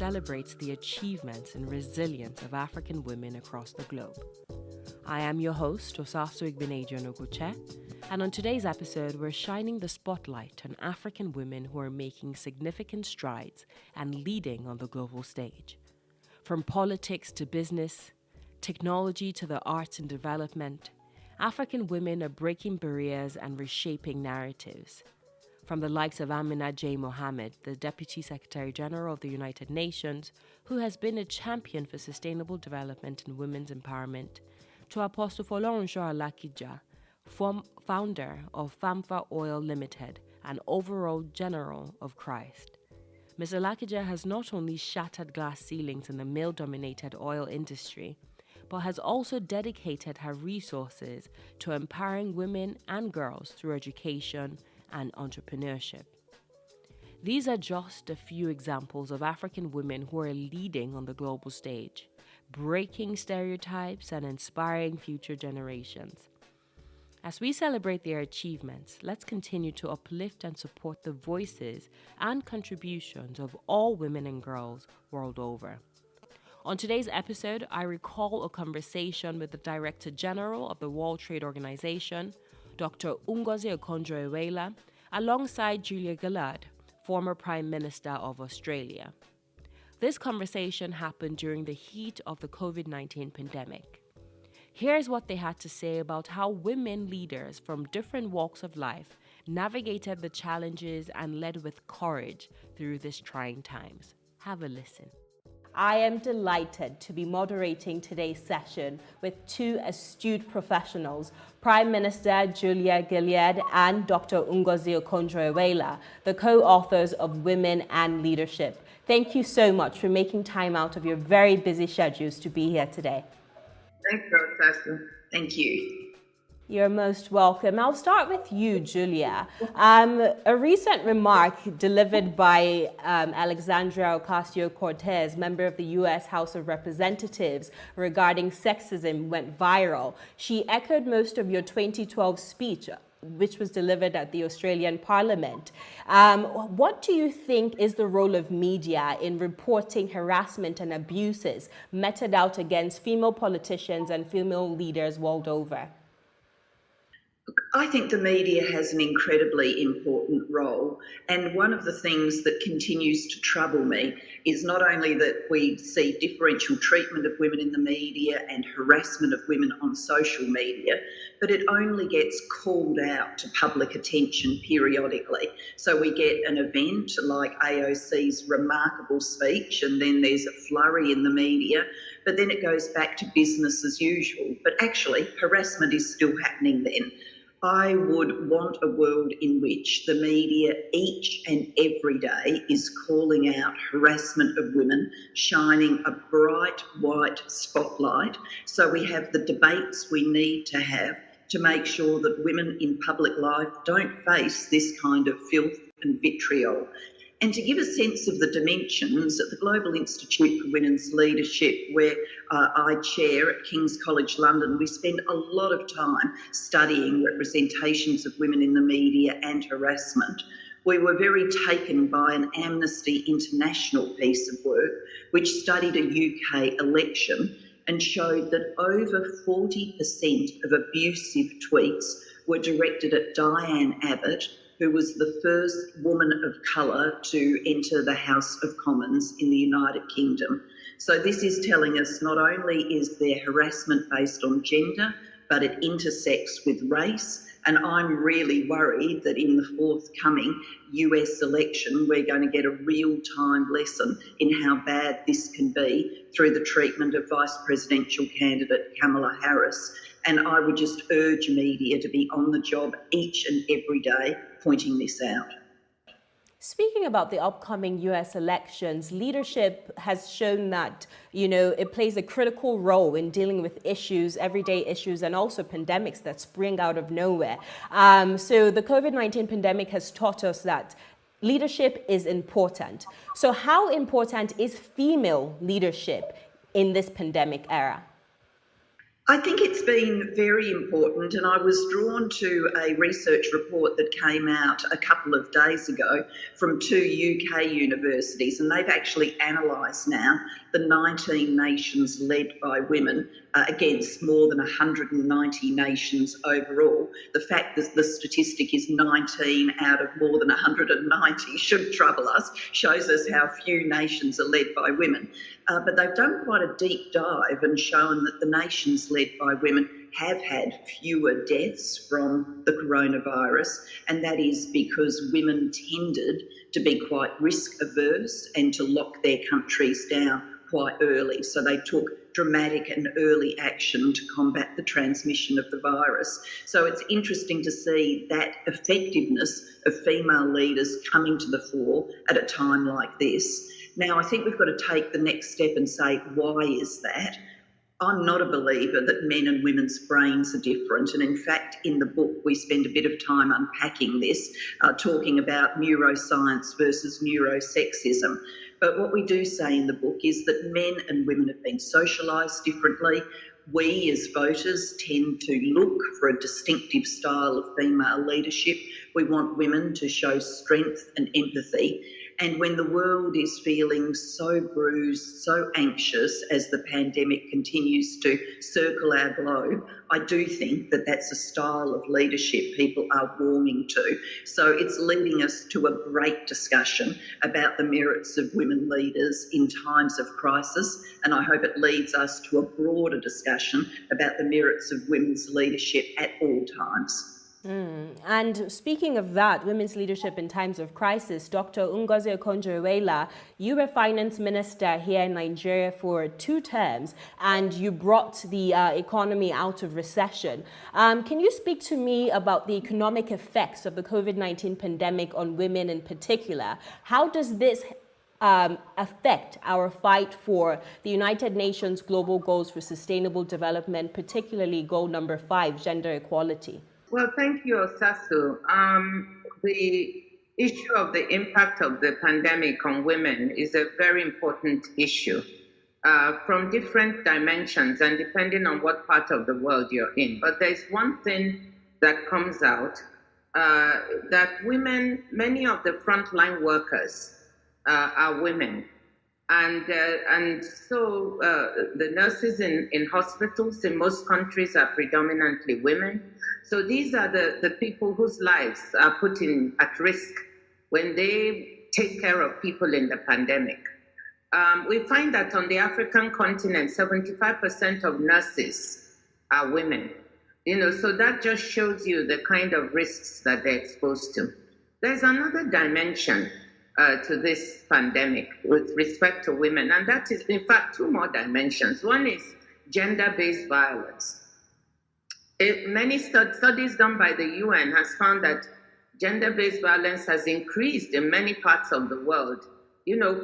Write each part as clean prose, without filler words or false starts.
celebrates the achievements and resilience of African women across the globe. I am your host, Osasu Igbenegionoguche, and on today's episode, we're shining the spotlight on African women who are making significant strides and leading on the global stage. From politics to business, technology to the arts and development, African women are breaking barriers and reshaping narratives. From the likes of Amina J. Mohammed, the Deputy Secretary General of the United Nations, who has been a champion for sustainable development and women's empowerment, to Apostle Folorunsho Alakija, founder of Famfa Oil Limited and overall General of Christ. Ms. Alakija has not only shattered glass ceilings in the male-dominated oil industry, but has also dedicated her resources to empowering women and girls through education and entrepreneurship. These are just a few examples of African women who are leading on the global stage, breaking stereotypes and inspiring future generations. As we celebrate their achievements, let's continue to uplift and support the voices and contributions of all women and girls world over. On today's episode, I recall a conversation with the Director General of the World Trade Organization, Dr. Ngozi Okonjo Iweala, alongside Julia Gillard, former Prime Minister of Australia. This conversation happened during the heat of the COVID-19 pandemic. Here's what they had to say about how women leaders from different walks of life navigated the challenges and led with courage through these trying times. Have a listen. I am delighted to be moderating today's session with two astute professionals, Prime Minister Julia Gillard and Dr. Ngozi Okonjo Iweala, the co-authors of Women and Leadership. Thank you so much for making time out of your very busy schedules to be here today. Thanks, Professor. Thank you. You're most welcome. I'll start with you, Julia. A recent remark delivered by Alexandria Ocasio-Cortez, member of the U.S. House of Representatives, regarding sexism went viral. She echoed most of your 2012 speech, which was delivered at the Australian Parliament. What do you think is the role of media in reporting harassment and abuses meted out against female politicians and female leaders world over? I think the media has an incredibly important role, and one of the things that continues to trouble me is not only that we see differential treatment of women in the media and harassment of women on social media, but it only gets called out to public attention periodically. So we get an event like AOC's remarkable speech, and then there's a flurry in the media, but then it goes back to business as usual. But actually, harassment is still happening then. I would want a world in which the media each and every day is calling out harassment of women, shining a bright white spotlight, so we have the debates we need to have to make sure that women in public life don't face this kind of filth and vitriol. And to give a sense of the dimensions, at the Global Institute for Women's Leadership, where I chair at King's College London, we spend a lot of time studying representations of women in the media and harassment. We were very taken by an Amnesty International piece of work which studied a UK election and showed that over 40% of abusive tweets were directed at Diane Abbott, who was the first woman of colour to enter the House of Commons in the United Kingdom. So this is telling us not only is there harassment based on gender, but it intersects with race. And I'm really worried that in the forthcoming US election, we're going to get a real-time lesson in how bad this can be through the treatment of Vice Presidential candidate Kamala Harris. And I would just urge media to be on the job each and every day pointing this out. Speaking about the upcoming US elections, leadership has shown that, it plays a critical role in dealing with issues, everyday issues, and also pandemics that spring out of nowhere. So the COVID-19 pandemic has taught us that leadership is important. So how important is female leadership in this pandemic era? I think it's been very important, and I was drawn to a research report that came out a couple of days ago from two UK universities, and they've actually analysed now the 19 nations led by women against more than 190 nations overall. The fact that the statistic is 19 out of more than 190 should trouble us, shows us how few nations are led by women. But they've done quite a deep dive and shown that the nations led by women have had fewer deaths from the coronavirus, and that is because women tended to be quite risk averse and to lock their countries down quite early. So they took dramatic and early action to combat the transmission of the virus. So it's interesting to see that effectiveness of female leaders coming to the fore at a time like this. Now, I think we've got to take the next step and say, why is that? I'm not a believer that men and women's brains are different. And in fact, in the book, we spend a bit of time unpacking this, talking about neuroscience versus neurosexism. But what we do say in the book is that men and women have been socialised differently. We as voters tend to look for a distinctive style of female leadership. We want women to show strength and empathy. And when the world is feeling so bruised, so anxious as the pandemic continues to circle our globe, I do think that that's a style of leadership people are warming to. So it's leading us to a great discussion about the merits of women leaders in times of crisis. And I hope it leads us to a broader discussion about the merits of women's leadership at all times. And speaking of that, women's leadership in times of crisis, Dr. Ngozi Okonjo Iweala, you were finance minister here in Nigeria for 2 terms, and you brought the economy out of recession. Can you speak to me about the economic effects of the COVID-19 pandemic on women in particular? How does this affect our fight for the United Nations Global Goals for Sustainable Development, particularly goal number 5, gender equality? Well, thank you, Osasu. The issue of the impact of the pandemic on women is a very important issue from different dimensions and depending on what part of the world you're in. But there's one thing that comes out, that women, many of the frontline workers are women. And so the nurses in hospitals in most countries are predominantly women. So these are the people whose lives are put at risk when they take care of people in the pandemic. We find that on the African continent, 75% of nurses are women. So that just shows you the kind of risks that they're exposed to. There's another dimension to this pandemic with respect to women, and that is, in fact, 2 more dimensions. One is gender-based violence. Many studies done by the UN has found that gender-based violence has increased in many parts of the world.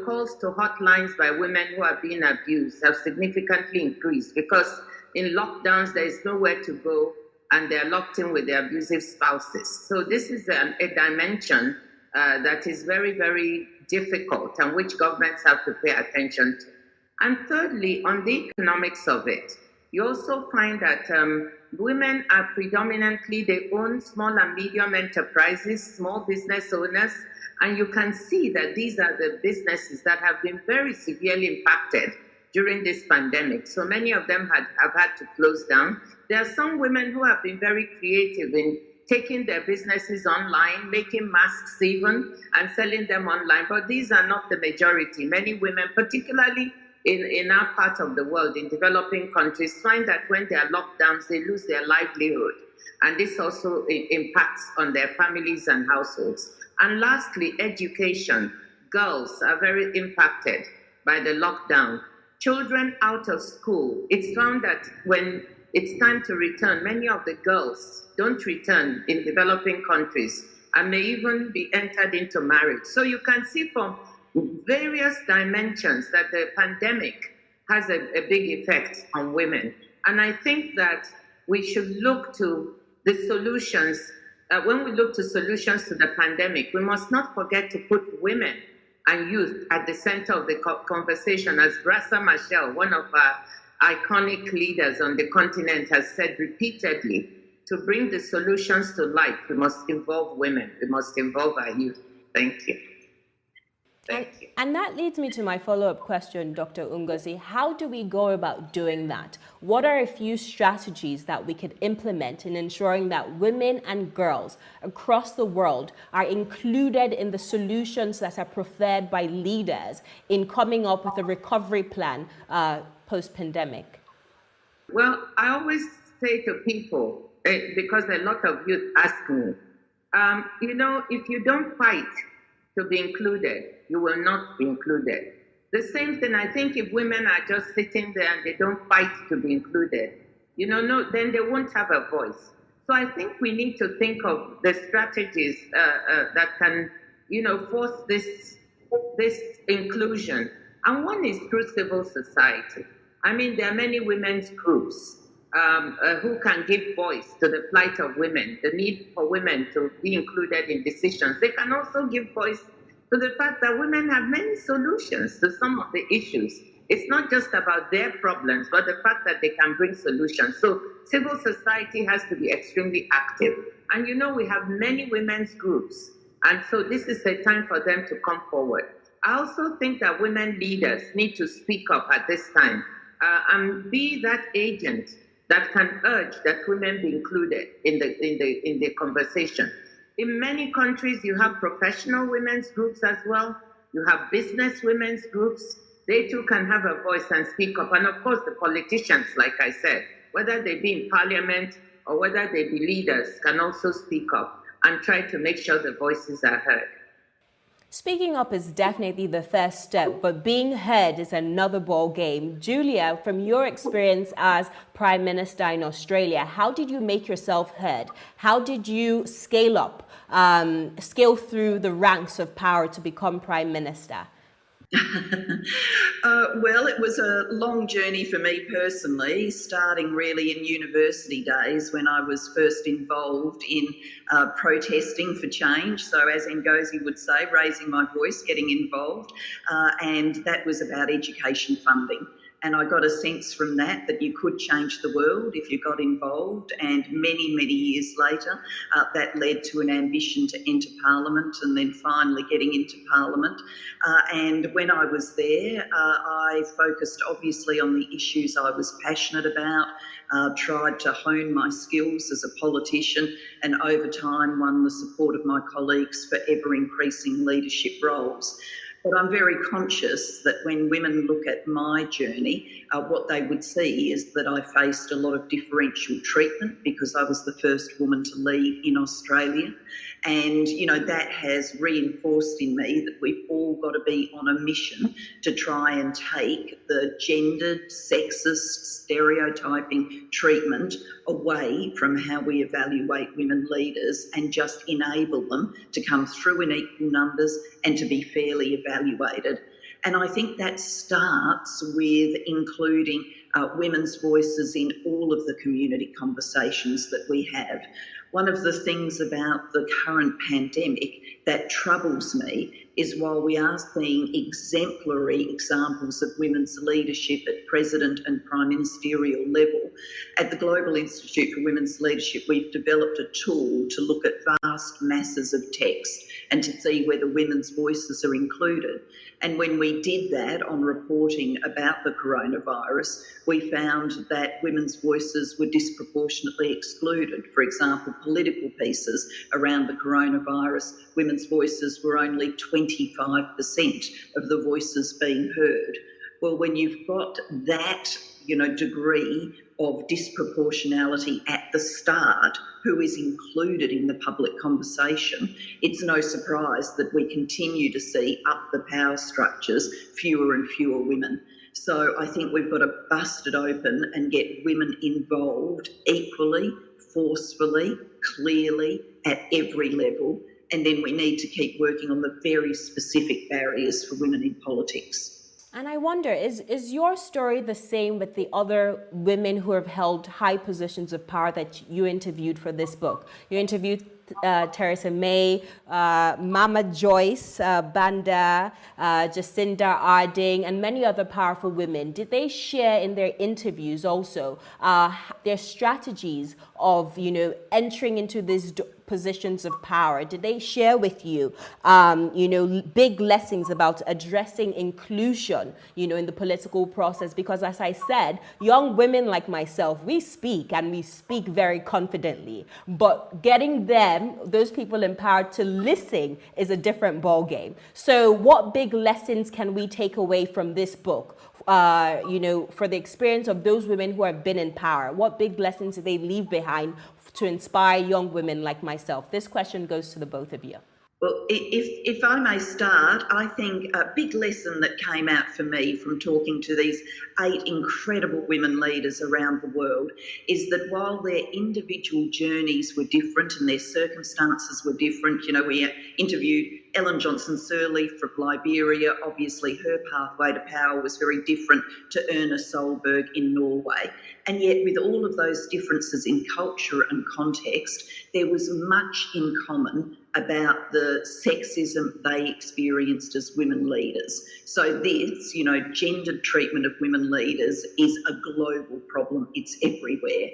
Calls to hotlines by women who are being abused have significantly increased because in lockdowns there is nowhere to go and they're locked in with their abusive spouses. So this is a dimension that is very, very difficult and which governments have to pay attention to. And thirdly, on the economics of it, you also find that women are predominantly, they own small and medium enterprises, small business owners, and you can see that these are the businesses that have been very severely impacted during this pandemic. So many of them have had to close down. There are some women who have been very creative in taking their businesses online, making masks even, and selling them online. But these are not the majority. Many women, particularly in our part of the world, in developing countries, find that when there are lockdowns, they lose their livelihood. And this also impacts on their families and households. And lastly, education. Girls are very impacted by the lockdown. Children out of school, it's found that when it's time to return, many of the girls don't return in developing countries and may even be entered into marriage. So you can see from various dimensions that the pandemic has a big effect on women. And I think that we should look to the solutions. When we look to solutions to the pandemic, we must not forget to put women and youth at the center of the conversation. As Grassa Machel, one of our iconic leaders on the continent has said repeatedly, to bring the solutions to light, we must involve women, we must involve our youth. Thank you. Thank you. And that leads me to my follow-up question, Dr. Ngozi. How do we go about doing that? What are a few strategies that we could implement in ensuring that women and girls across the world are included in the solutions that are preferred by leaders in coming up with a recovery plan post-pandemic? Well, I always say to people, because a lot of youth ask me, if you don't fight to be included, you will not be included. The same thing, I think if women are just sitting there and they don't fight to be included, then they won't have a voice. So I think we need to think of the strategies that can, force this inclusion. And one is through civil society. I mean, there are many women's groups who can give voice to the plight of women, the need for women to be included in decisions. They can also give voice to the fact that women have many solutions to some of the issues. It's not just about their problems, but the fact that they can bring solutions. So civil society has to be extremely active. And we have many women's groups. And so this is a time for them to come forward. I also think that women leaders need to speak up at this time and be that agent that can urge that women be included in the conversation. In many countries, you have professional women's groups as well. You have business women's groups. They too can have a voice and speak up. And of course, the politicians, like I said, whether they be in parliament or whether they be leaders, can also speak up and try to make sure the voices are heard. Speaking up is definitely the first step, but being heard is another ball game. Julia, from your experience as Prime Minister in Australia, how did you make yourself heard? How did you scale through the ranks of power to become Prime Minister? Well, it was a long journey for me personally, starting really in university days when I was first involved in protesting for change. So as Ngozi would say, raising my voice, getting involved, and that was about education funding. And I got a sense from that you could change the world if you got involved. And many, many years later, that led to an ambition to enter Parliament and then finally getting into Parliament. And when I was there, I focused obviously on the issues I was passionate about, tried to hone my skills as a politician, and over time won the support of my colleagues for ever-increasing leadership roles. But I'm very conscious that when women look at my journey, what they would see is that I faced a lot of differential treatment because I was the first woman to lead in Australia. And, that has reinforced in me that we've all got to be on a mission to try and take the gendered, sexist, stereotyping treatment away from how we evaluate women leaders and just enable them to come through in equal numbers and to be fairly evaluated. And I think that starts with including women's voices in all of the community conversations that we have. One of the things about the current pandemic that troubles me is while we are seeing exemplary examples of women's leadership at president and prime ministerial level, at the Global Institute for Women's Leadership, we've developed a tool to look at vast masses of text and to see whether women's voices are included. And when we did that on reporting about the coronavirus, we found that women's voices were disproportionately excluded. For example, political pieces around the coronavirus, women's voices were only 25% of the voices being heard. Well, when you've got that, degree of disproportionality at the start, who is included in the public conversation, it's no surprise that we continue to see up the power structures fewer and fewer women. So I think we've got to bust it open and get women involved equally, forcefully, clearly, at every level. And then we need to keep working on the very specific barriers for women in politics. And I wonder, is your story the same with the other women who have held high positions of power that you interviewed for this book? You interviewed Theresa May, Mama Joyce Banda, Jacinda Ardern, and many other powerful women, did they share in their interviews also their strategies of, entering into these positions of power? Did they share with you, big lessons about addressing inclusion, in the political process? Because as I said, young women like myself, we speak and we speak very confidently, but getting those people empowered to listen is a different ballgame. So what big lessons can we take away from this book? For the experience of those women who have been in power, what big lessons do they leave behind to inspire young women like myself? This question goes to the both of you. Well, if I may start, I think a big lesson that came out for me from talking to these 8 incredible women leaders around the world is that while their individual journeys were different and their circumstances were different, we interviewed Ellen Johnson Sirleaf from Liberia. Obviously, her pathway to power was very different to Erna Solberg in Norway. And yet, with all of those differences in culture and context, there was much in common about the sexism they experienced as women leaders. So this, gendered treatment of women leaders is a global problem. It's everywhere.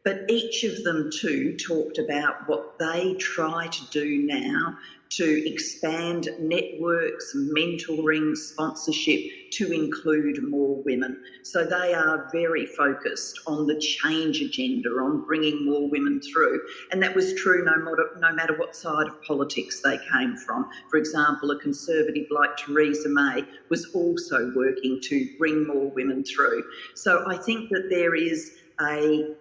But each of them too talked about what they try to do now to expand networks, mentoring, sponsorship to include more women. So they are very focused on the change agenda, on bringing more women through. And that was true no matter what side of politics they came from. For example, a Conservative like Theresa May was also working to bring more women through. So I think that there is a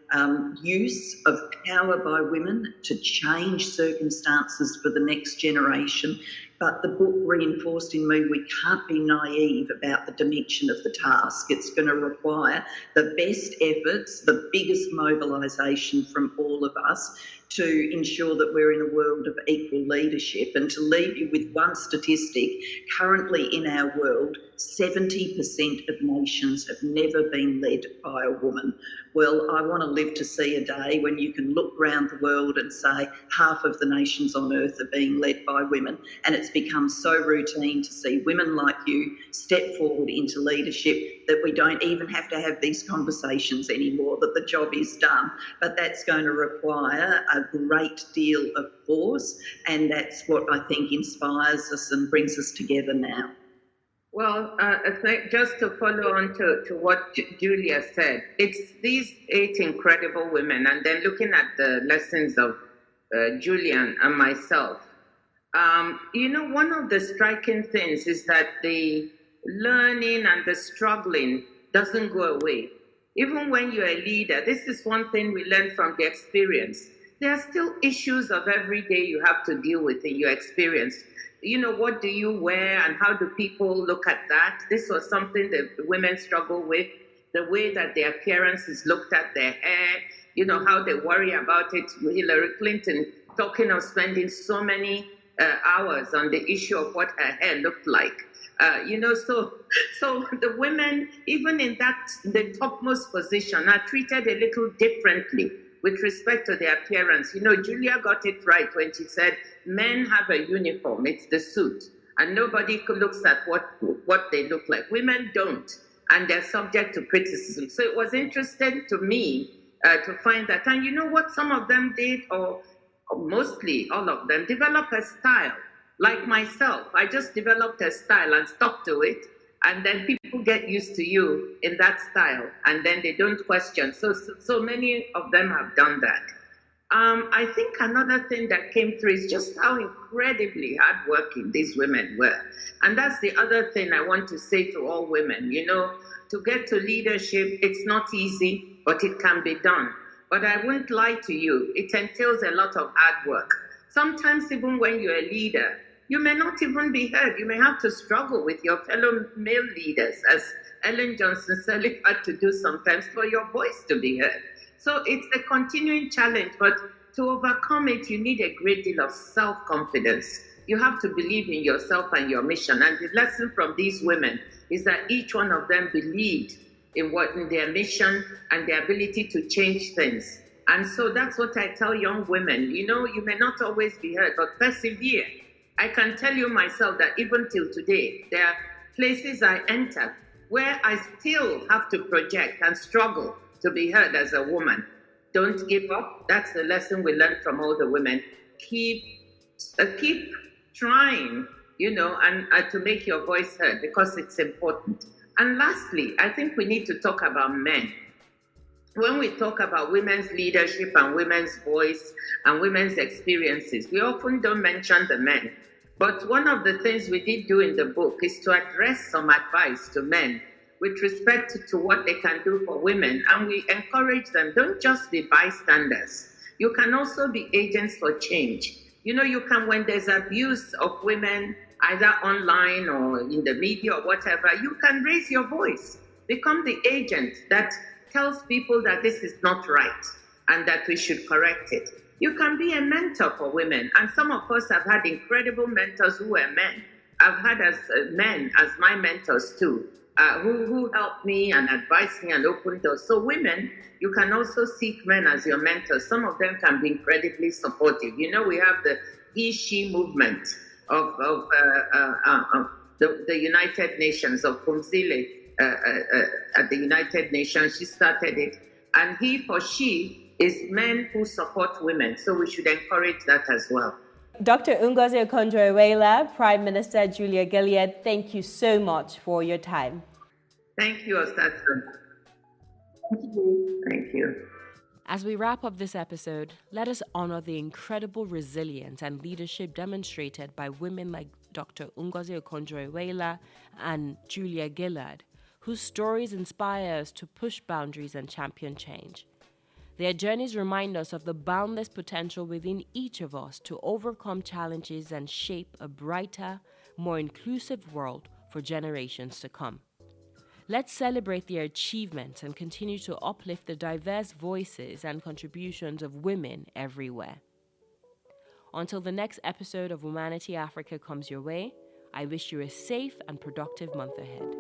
use of power by women to change circumstances for the next generation. But the book reinforced in me we can't be naive about the dimension of the task. It's going to require the best efforts, the biggest mobilisation from all of us to ensure that we're in a world of equal leadership. And to leave you with one statistic, currently in our world, 70% of nations have never been led by a woman. Well, I want to live to see a day when you can look around the world and say half of the nations on earth are being led by women. And it's become so routine to see women like you step forward into leadership that we don't even have to have these conversations anymore, that the job is done. But that's going to require a great deal of force, and that's what I think inspires us and brings us together now. Well, just to follow on to what Julia said, it's these 8 incredible women, and then looking at the lessons of Julian and myself. One of the striking things is that the learning and the struggling doesn't go away. Even when you're a leader, this is one thing we learn from the experience. There are still issues of every day you have to deal with in your experience. What do you wear and how do people look at that? This was something that women struggle with, the way that their appearance is looked at, their hair, how they worry about it. Hillary Clinton talking of spending so many hours on the issue of what her hair looked like. So the women, even in the topmost position, are treated a little differently with respect to their appearance. Julia got it right when she said men have a uniform, it's the suit, and nobody looks at what they look like. Women don't, and they're subject to criticism. So it was interesting to me to find that. And you know what some of them did, or mostly all of them, develop a style. Like myself, I just developed a style and stuck to it. And then people get used to you in that style, and then they don't question. So many of them have done that. I think another thing that came through is just how incredibly hardworking these women were. And that's the other thing I want to say to all women. To get to leadership, it's not easy, but it can be done. But I won't lie to you, it entails a lot of hard work. Sometimes even when you're a leader, you may not even be heard. You may have to struggle with your fellow male leaders, as Ellen Johnson Sirleaf had to do sometimes, for your voice to be heard. So it's a continuing challenge, but to overcome it, you need a great deal of self-confidence. You have to believe in yourself and your mission. And the lesson from these women is that each one of them believed in their mission and their ability to change things. And so that's what I tell young women. You may not always be heard, but persevere. I can tell you myself that even till today, there are places I enter where I still have to project and struggle to be heard as a woman. Don't give up. That's the lesson we learned from all the women. Keep trying, and to make your voice heard, because it's important. And lastly, I think we need to talk about men. When we talk about women's leadership and women's voice and women's experiences, we often don't mention the men. But one of the things we did do in the book is to address some advice to men with respect to what they can do for women. And we encourage them, don't just be bystanders. You can also be agents for change. You can, when there's abuse of women, either online or in the media or whatever, you can raise your voice. Become the agent that tells people that this is not right and that we should correct it. You can be a mentor for women. And some of us have had incredible mentors who were men. I've had men as my mentors too, who helped me and advised me and opened doors. So women, you can also seek men as your mentors. Some of them can be incredibly supportive. We have the he-she movement of the United Nations, of Kumzile at the United Nations. She started it. And he for she is men who support women. So we should encourage that as well. Dr. Ngozi Okonjo Iweala, Prime Minister Julia Gillard, thank you so much for your time. Thank you, Osatsu. Thank you. As we wrap up this episode, let us honor the incredible resilience and leadership demonstrated by women like Dr. Ngozi Okonjo Iweala and Julia Gillard, whose stories inspire us to push boundaries and champion change. Their journeys remind us of the boundless potential within each of us to overcome challenges and shape a brighter, more inclusive world for generations to come. Let's celebrate their achievements and continue to uplift the diverse voices and contributions of women everywhere. Until the next episode of Womanity Africa comes your way, I wish you a safe and productive month ahead.